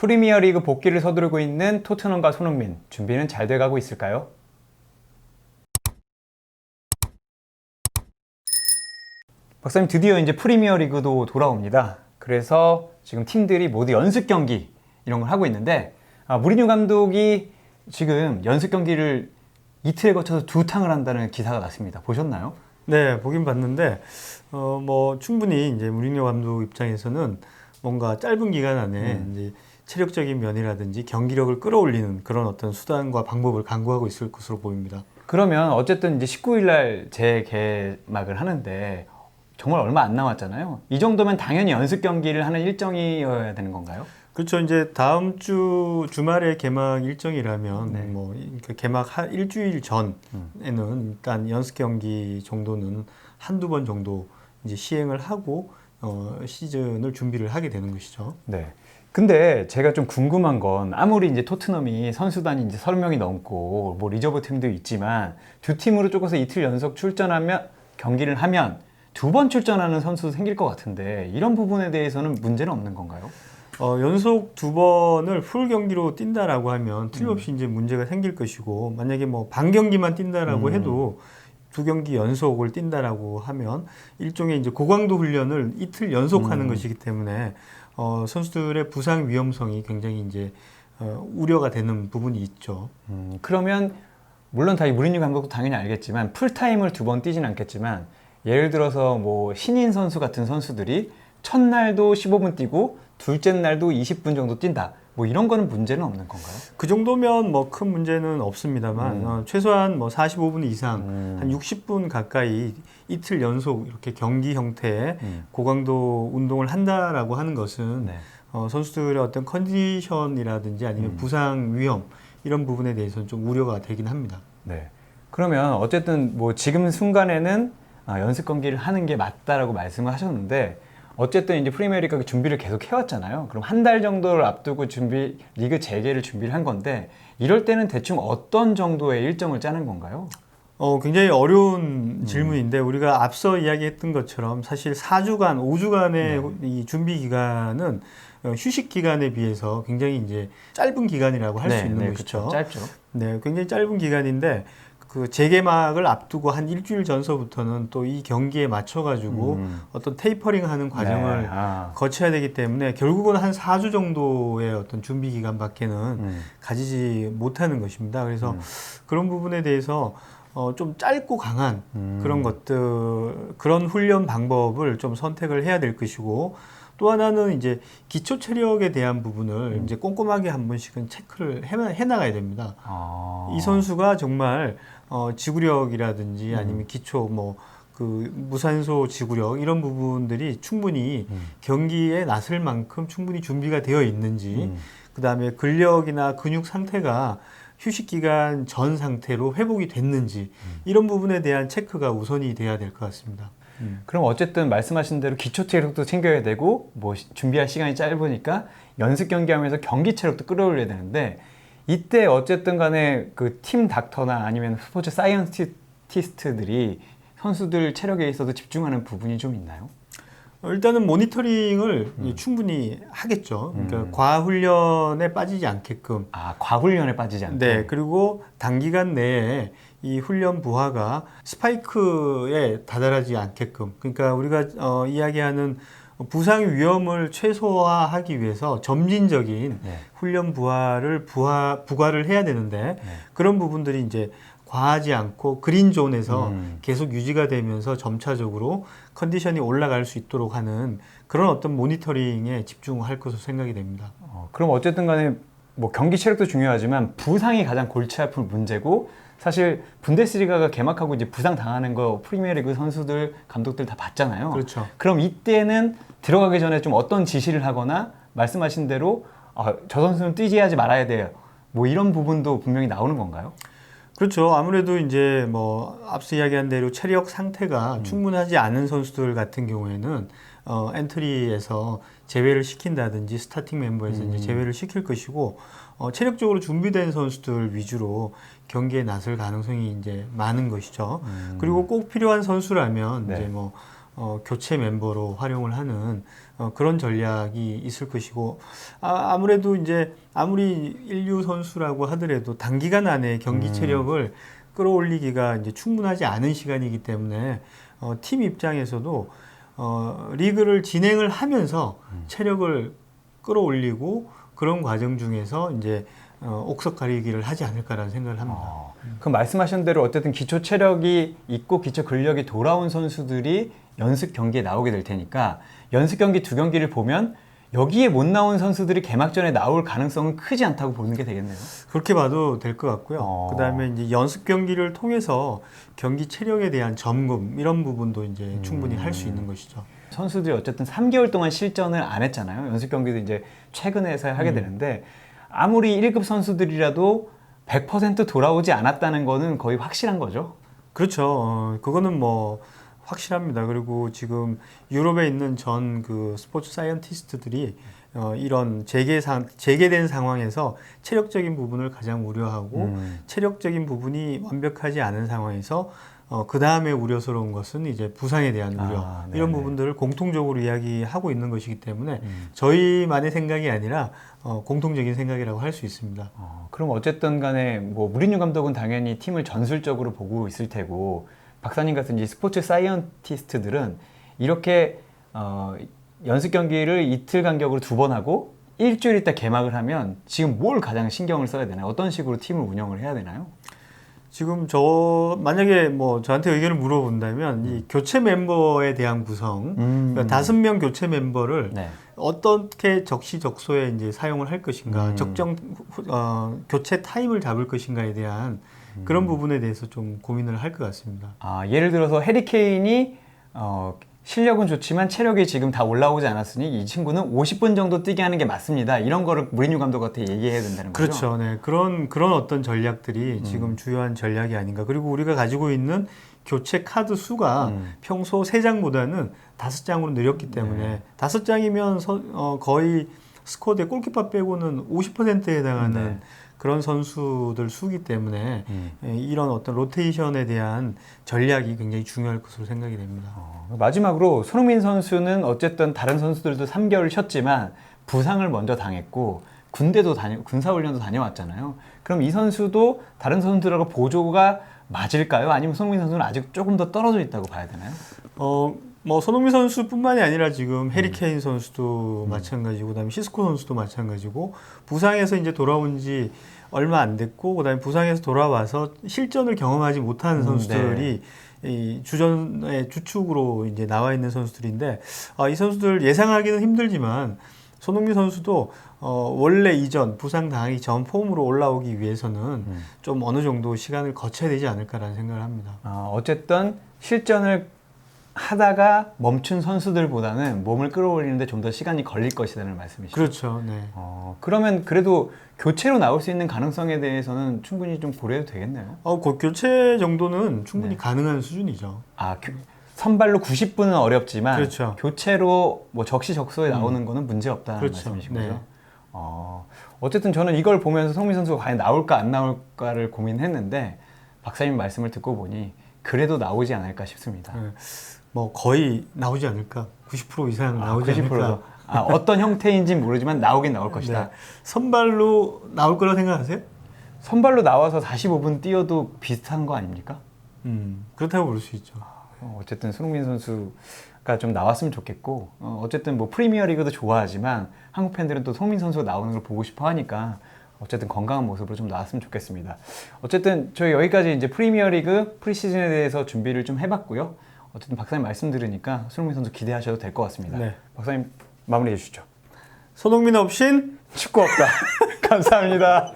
프리미어리그 복귀를 서두르고 있는 토트넘과 손흥민, 준비는 잘 돼가고 있을까요? 박사님, 드디어 이제 프리미어리그도 돌아옵니다. 그래서 지금 팀들이 모두 연습 경기 이런 걸 하고 있는데, 무리뉴 감독이 지금 연습 경기를 이틀에 거쳐서 2탕을 한다는 기사가 났습니다. 보셨나요? 네, 보긴 봤는데, 충분히 이제 무리뉴 감독 입장에서는 뭔가 짧은 기간 안에 이제 체력적인 면이라든지 경기력을 끌어올리는 그런 어떤 수단과 방법을 강구하고 있을 것으로 보입니다. 그러면 어쨌든 이제 19일 날 재개막을 하는데 정말 얼마 안 남았잖아요. 이 정도면 당연히 연습 경기를 하는 일정이어야 되는 건가요? 그렇죠. 이제 다음 주 주말에 개막 일정이라면 그러니까 개막 일주일 전에는 일단 연습 경기 정도는 한두 번 정도 이제 시행을 하고 시즌을 준비를 하게 되는 것이죠. 네. 근데 제가 좀 궁금한 건 아무리 이제 토트넘이 선수단이 이제 30명이 넘고 뭐 리저브 팀도 있지만 두 팀으로 쪼개서 이틀 연속 출전하면 경기를 하면 2번 출전하는 선수도 생길 것 같은데 이런 부분에 대해서는 문제는 없는 건가요? 연속 2번을 풀 경기로 뛴다라고 하면 틀림없이 이제 문제가 생길 것이고, 만약에 뭐 반 경기만 뛴다라고 해도 2경기 연속을 뛴다라고 하면 일종의 이제 고강도 훈련을 이틀 연속하는 것이기 때문에 선수들의 부상 위험성이 굉장히 이제 우려가 되는 부분이 있죠. 그러면 물론 다 무리뉴 감독도 당연히 알겠지만 풀타임을 2번 뛰진 않겠지만 예를 들어서 뭐 신인 선수 같은 선수들이 첫날도 15분 뛰고 둘째 날도 20분 정도 뛴다. 뭐 이런 거는 문제는 없는 건가요? 그 정도면 뭐 큰 문제는 없습니다만 최소한 뭐 45분 이상 한 60분 가까이 이틀 연속 이렇게 경기 형태의 고강도 운동을 한다라고 하는 것은 선수들의 어떤 컨디션이라든지 아니면 부상 위험 이런 부분에 대해서는 좀 우려가 되긴 합니다. 네. 그러면 어쨌든 뭐 지금 순간에는 연습 경기를 하는 게 맞다라고 말씀을 하셨는데 어쨌든 이제 프리미어리그 준비를 계속 해왔잖아요. 그럼 한 달 정도를 앞두고 리그 재개를 준비를 한 건데 이럴 때는 대충 어떤 정도의 일정을 짜는 건가요? 굉장히 어려운 질문인데 우리가 앞서 이야기했던 것처럼 사실 4주간, 5주간의 이 준비 기간은 휴식 기간에 비해서 굉장히 이제 짧은 기간이라고 할 수 있는 것이죠. 그렇죠. 짧죠. 네, 굉장히 짧은 기간인데 그 재개막을 앞두고 한 일주일 전서부터는 또 이 경기에 맞춰가지고 어떤 테이퍼링하는 과정을 거쳐야 되기 때문에 결국은 한 4주 정도의 어떤 준비 기간밖에는 가지지 못하는 것입니다. 그래서 그런 부분에 대해서 좀 짧고 강한 그런 것들, 그런 훈련 방법을 좀 선택을 해야 될 것이고, 또 하나는 이제 기초 체력에 대한 부분을 이제 꼼꼼하게 한 번씩은 체크를 해 나가야 됩니다. 이 선수가 정말 지구력이라든지 아니면 기초 그 무산소 지구력 이런 부분들이 충분히 경기에 나설 만큼 충분히 준비가 되어 있는지, 그 다음에 근력이나 근육 상태가 휴식 기간 전 상태로 회복이 됐는지 이런 부분에 대한 체크가 우선이 돼야 될 것 같습니다. 그럼 어쨌든 말씀하신 대로 기초 체력도 챙겨야 되고 뭐 준비할 시간이 짧으니까 연습 경기하면서 경기 체력도 끌어올려야 되는데 이때 어쨌든 간에 그 팀 닥터나 아니면 스포츠 사이언티스트들이 선수들 체력에 있어서 집중하는 부분이 좀 있나요? 일단은 모니터링을 충분히 하겠죠. 그러니까 과훈련에 빠지지 않게끔. 과훈련에 빠지지 않게. 네, 그리고 단기간 내에 이 훈련 부하가 스파이크에 다다르지 않게끔. 그러니까 우리가 이야기하는 부상 위험을 최소화하기 위해서 점진적인 훈련 부하를 부과를 해야 되는데 그런 부분들이 이제 과하지 않고 그린존에서 계속 유지가 되면서 점차적으로 컨디션이 올라갈 수 있도록 하는 그런 어떤 모니터링에 집중할 것으로 생각이 됩니다. 그럼 어쨌든 간에 뭐 경기 체력도 중요하지만 부상이 가장 골치 아픈 문제고 사실 분데스리가가 개막하고 이제 부상 당하는 거 프리미어리그 선수들, 감독들 다 봤잖아요. 그렇죠. 그럼 이때는 들어가기 전에 좀 어떤 지시를 하거나 말씀하신 대로 저 선수는 뛰지 하지 말아야 돼요. 뭐 이런 부분도 분명히 나오는 건가요? 그렇죠. 아무래도 이제 뭐 앞서 이야기한 대로 체력 상태가 충분하지 않은 선수들 같은 경우에는 엔트리에서 제외를 시킨다든지 스타팅 멤버에서 이제 제외를 시킬 것이고 체력적으로 준비된 선수들 위주로 경기에 나설 가능성이 이제 많은 것이죠. 그리고 꼭 필요한 선수라면 이제 뭐 교체 멤버로 활용을 하는 그런 전략이 있을 것이고 아무래도 이제 아무리 인류 선수라고 하더라도 단기간 안에 경기 체력을 끌어올리기가 이제 충분하지 않은 시간이기 때문에 팀 입장에서도 리그를 진행을 하면서 체력을 끌어올리고 그런 과정 중에서 이제 옥석 가리기를 하지 않을까라는 생각을 합니다. 그럼 말씀하신 대로 어쨌든 기초 체력이 있고 기초 근력이 돌아온 선수들이 연습 경기에 나오게 될 테니까 연습 경기 2경기를 보면 여기에 못 나온 선수들이 개막전에 나올 가능성은 크지 않다고 보는 게 되겠네요. 그렇게 봐도 될 것 같고요. 그다음에 이제 연습 경기를 통해서 경기 체력에 대한 점검 이런 부분도 이제 충분히 할 수 있는 것이죠. 선수들이 어쨌든 3개월 동안 실전을 안 했잖아요. 연습 경기도 이제 최근에서야 하게 되는데 아무리 1급 선수들이라도 100% 돌아오지 않았다는 거는 거의 확실한 거죠. 그렇죠. 그거는 뭐 확실합니다. 그리고 지금 유럽에 있는 전 그 스포츠 사이언티스트들이 이런 재개된 상황에서 체력적인 부분을 가장 우려하고 체력적인 부분이 완벽하지 않은 상황에서 그 다음에 우려스러운 것은 이제 부상에 대한 우려 이런 부분들을 공통적으로 이야기하고 있는 것이기 때문에 저희만의 생각이 아니라 공통적인 생각이라고 할 수 있습니다. 그럼 어쨌든 간에 뭐 무리뉴 감독은 당연히 팀을 전술적으로 보고 있을 테고 박사님 같은 이제 스포츠 사이언티스트들은 이렇게 연습 경기를 이틀 간격으로 2번 하고 일주일 있다 개막을 하면 지금 뭘 가장 신경을 써야 되나요? 어떤 식으로 팀을 운영을 해야 되나요? 지금 만약에 뭐 저한테 의견을 물어본다면 이 교체 멤버에 대한 구성, 그러니까 5명 교체 멤버를 어떻게 적시적소에 이제 사용을 할 것인가, 적정 교체 타임을 잡을 것인가에 대한 그런 부분에 대해서 좀 고민을 할 것 같습니다. 예를 들어서 해리 케인이 실력은 좋지만 체력이 지금 다 올라오지 않았으니 이 친구는 50분 정도 뛰게 하는 게 맞습니다. 이런 거를 무리뉴 감독한테 얘기해야 된다는 거죠. 그렇죠. 네. 그런 어떤 전략들이 지금 주요한 전략이 아닌가. 그리고 우리가 가지고 있는 교체 카드 수가 평소 3장보다는 5장으로 늘었기 때문에 5장이면 거의 스쿼드의 골키퍼 빼고는 50%에 해당하는 그런 선수들 수기 때문에 이런 어떤 로테이션에 대한 전략이 굉장히 중요할 것으로 생각이 됩니다. 마지막으로 손흥민 선수는 어쨌든 다른 선수들도 3개월 쉬었지만 부상을 먼저 당했고 군사훈련도 다녀왔잖아요. 그럼 이 선수도 다른 선수들하고 보조가 맞을까요? 아니면 손흥민 선수는 아직 조금 더 떨어져 있다고 봐야 되나요? 뭐 손흥민 선수뿐만이 아니라 지금 해리 케인 선수도 마찬가지고 그다음에 시스코 선수도 마찬가지고 부상에서 이제 돌아온 지 얼마 안 됐고 그다음에 부상에서 돌아와서 실전을 경험하지 못한 선수들이 이 주전의 주축으로 이제 나와 있는 선수들인데 이 선수들 예상하기는 힘들지만 손흥민 선수도 원래 이전 부상 당하기 전 폼으로 올라오기 위해서는 좀 어느 정도 시간을 거쳐야 되지 않을까라는 생각을 합니다. 어쨌든 실전을 하다가 멈춘 선수들보다는 몸을 끌어올리는데 좀 더 시간이 걸릴 것이라는 말씀이시죠? 그렇죠. 네. 그러면 그래도 교체로 나올 수 있는 가능성에 대해서는 충분히 좀 고려해도 되겠네요. 교체 정도는 충분히 가능한 수준이죠. 선발로 90분은 어렵지만 그렇죠. 교체로 뭐 적시적소에 나오는 거는 문제 없다는 말씀이신 거죠? 네. 어쨌든 저는 이걸 보면서 손흥민 선수가 과연 나올까 안 나올까를 고민했는데 박사님 말씀을 듣고 보니 그래도 나오지 않을까 싶습니다. 뭐 거의 나오지 않을까? 90% 이상 나오지 90%도. 않을까? 어떤 형태인지 모르지만 나오긴 나올 것이다. 선발로 나올 거라 생각하세요? 선발로 나와서 45분 뛰어도 비슷한 거 아닙니까? 그렇다고 볼 수 있죠. 어쨌든 손흥민 선수가 좀 나왔으면 좋겠고 어쨌든 뭐 프리미어리그도 좋아하지만 한국 팬들은 또 손흥민 선수가 나오는 걸 보고 싶어 하니까 어쨌든 건강한 모습으로 좀 나왔으면 좋겠습니다. 어쨌든 저희 여기까지 이제 프리미어리그 프리시즌에 대해서 준비를 좀 해봤고요. 어쨌든 박사님 말씀 들으니까 손흥민 선수 기대하셔도 될 것 같습니다. 네. 박사님 마무리해 주시죠. 손흥민 없인 축구 없다. 감사합니다.